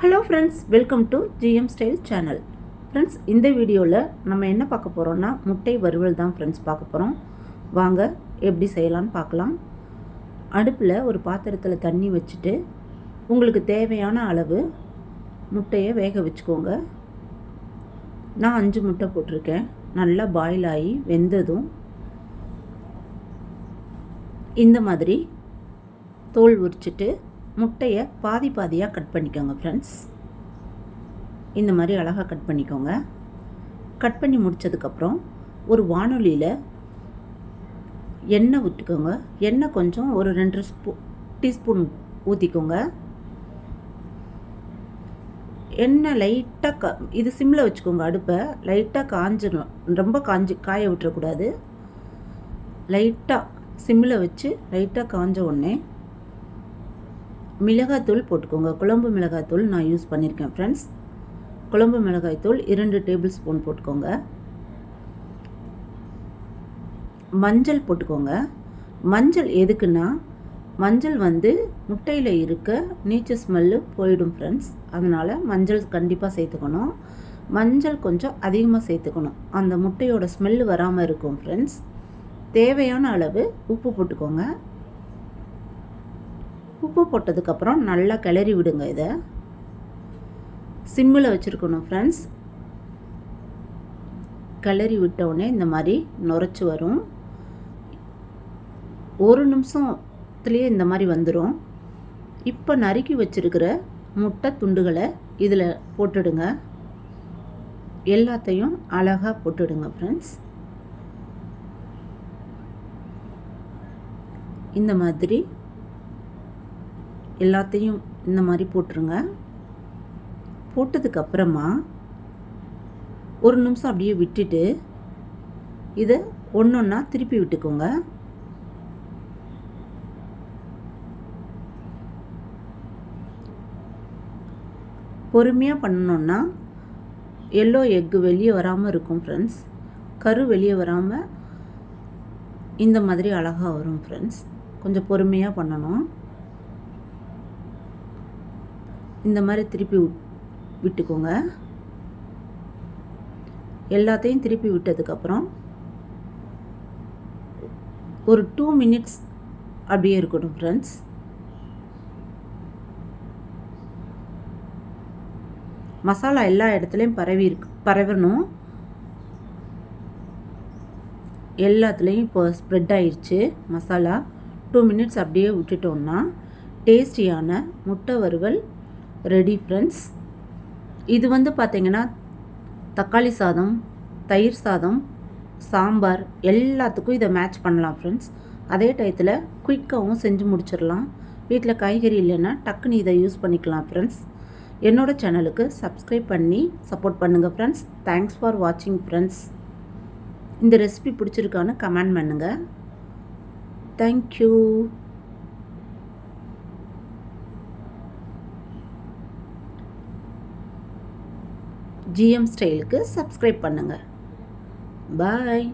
Hello friends, welcome to GM style channel. Friends, இந்த வீடியோவில் நம்ம என்ன பார்க்க போகிறோன்னா முட்டை வறுவல் தான் ஃப்ரெண்ட்ஸ் பார்க்க போகிறோம். வாங்க எப்படி செய்யலான்னு பார்க்கலாம். அடுப்பில் ஒரு பாத்திரத்தில் தண்ணி வச்சுட்டு உங்களுக்கு தேவையான அளவு முட்டையை வேக வச்சுக்கோங்க. நான் 5 முட்டை போட்டிருக்கேன். நல்லா பாயில் ஆகி வெந்ததும் இந்த மாதிரி தோல் உரிச்சிட்டு முட்டையை பாதி பாதியாக கட் பண்ணிக்கோங்க ஃப்ரெண்ட்ஸ். இந்த மாதிரி அழகாக கட் பண்ணிக்கோங்க. கட் பண்ணி முடித்ததுக்கப்புறம் ஒரு வானொலியில் எண்ணெய் ஊற்றிக்கோங்க. எண்ணெய் கொஞ்சம் ஒரு 2 டீஸ்பூன் ஊற்றிக்கோங்க. எண்ணெய் லைட்டாக இது சிம்மில் வச்சுக்கோங்க. அடுப்பை லைட்டாக காஞ்சிடும், ரொம்ப காய விட்டுறக்கூடாது. லைட்டாக சிம்மில் வச்சு லைட்டாக காஞ்ச உடனே மிளகாய்த்தூள் போட்டுக்கோங்க. குழம்பு மிளகாய்த்தூள் நான் யூஸ் பண்ணியிருக்கேன் ஃப்ரெண்ட்ஸ். குழம்பு மிளகாய்த்தூள் 2 டேபிள் ஸ்பூன் போட்டுக்கோங்க. மஞ்சள் போட்டுக்கோங்க. மஞ்சள் எதுக்குன்னா மஞ்சள் முட்டையில் இருக்க நீச்ச ஸ்மெல்லு போயிடும் ஃப்ரெண்ட்ஸ். அதனால் மஞ்சள் கண்டிப்பாக சேர்த்துக்கணும். மஞ்சள் கொஞ்சம் அதிகமாக சேர்த்துக்கணும், அந்த முட்டையோட ஸ்மெல்லு வராமல் இருக்கும் ஃப்ரெண்ட்ஸ். தேவையான அளவு உப்பு போட்டுக்கோங்க. உப்பு போட்டதுக்கப்புறம் நல்லா கிளறி விடுங்க. இதை சிம்மில் வச்சுருக்கணும் ஃப்ரெண்ட்ஸ். கிளறி விட்டவுடனே இந்த மாதிரி நுரைச்சி வரும். 1 நிமிஷத்துலேயே இந்த மாதிரி வந்துடும். இப்போ நறுக்கி வச்சுருக்கிற முட்டை துண்டுகளை இதில் போட்டுடுங்க. எல்லாத்தையும் அழகாக போட்டுடுங்க ஃப்ரெண்ட்ஸ். இந்த மாதிரி எல்லாத்தையும் இந்த மாதிரி போட்டுருங்க. போட்டதுக்கப்புறமா 1 நிமிஷம் அப்படியே விட்டுட்டு இதை ஒன்றா திருப்பி விட்டுக்கோங்க. பொறுமையாக பண்ணணுன்னா எல்லோ எக்கு வெளியே வராமல் இருக்கும் ஃப்ரெண்ட்ஸ். கரு வெளியே வராமல் இந்த மாதிரி அழகாக வரும் ஃப்ரெண்ட்ஸ். கொஞ்சம் பொறுமையாக பண்ணணும். இந்த மாதிரி திருப்பி விட்டுக்கோங்க. எல்லாத்தையும் திருப்பி விட்டதுக்கப்புறம் ஒரு 2 மினிட்ஸ் அப்படியே இருக்கணும் ஃப்ரெண்ட்ஸ். மசாலா எல்லா இடத்துலையும் பரவணும். எல்லாத்துலேயும் இப்போ ஸ்ப்ரெட் ஆயிடுச்சு மசாலா. 2 மினிட்ஸ் அப்படியே விட்டுட்டோம்னா டேஸ்டியான முட்டை வறுவல் ரெடி ஃப்ரெண்ட்ஸ். இது பார்த்திங்கன்னா தக்காளி சாதம், தயிர் சாதம், சாம்பார் எல்லாத்துக்கும் இதை மேட்ச் பண்ணலாம் ஃப்ரெண்ட்ஸ். அதே டயத்தில் குயிக்காகவும் செஞ்சு முடிச்சிடலாம். வீட்டில் காய்கறி இல்லைன்னா டக்குன்னு இதை யூஸ் பண்ணிக்கலாம் ஃப்ரெண்ட்ஸ். என்னோடய சேனலுக்கு சப்ஸ்கிரைப் பண்ணி சப்போர்ட் பண்ணுங்கள் ஃப்ரெண்ட்ஸ். தேங்க்ஸ் ஃபார் வாட்சிங் ஃப்ரெண்ட்ஸ். இந்த ரெசிபி பிடிச்சிருக்கான்னு கமெண்ட் பண்ணுங்கள். தேங்க்யூ. ஜிஎம் ஸ்டைலுக்கு சப்ஸ்கிரைப் பண்ணுங்கள். பாய்.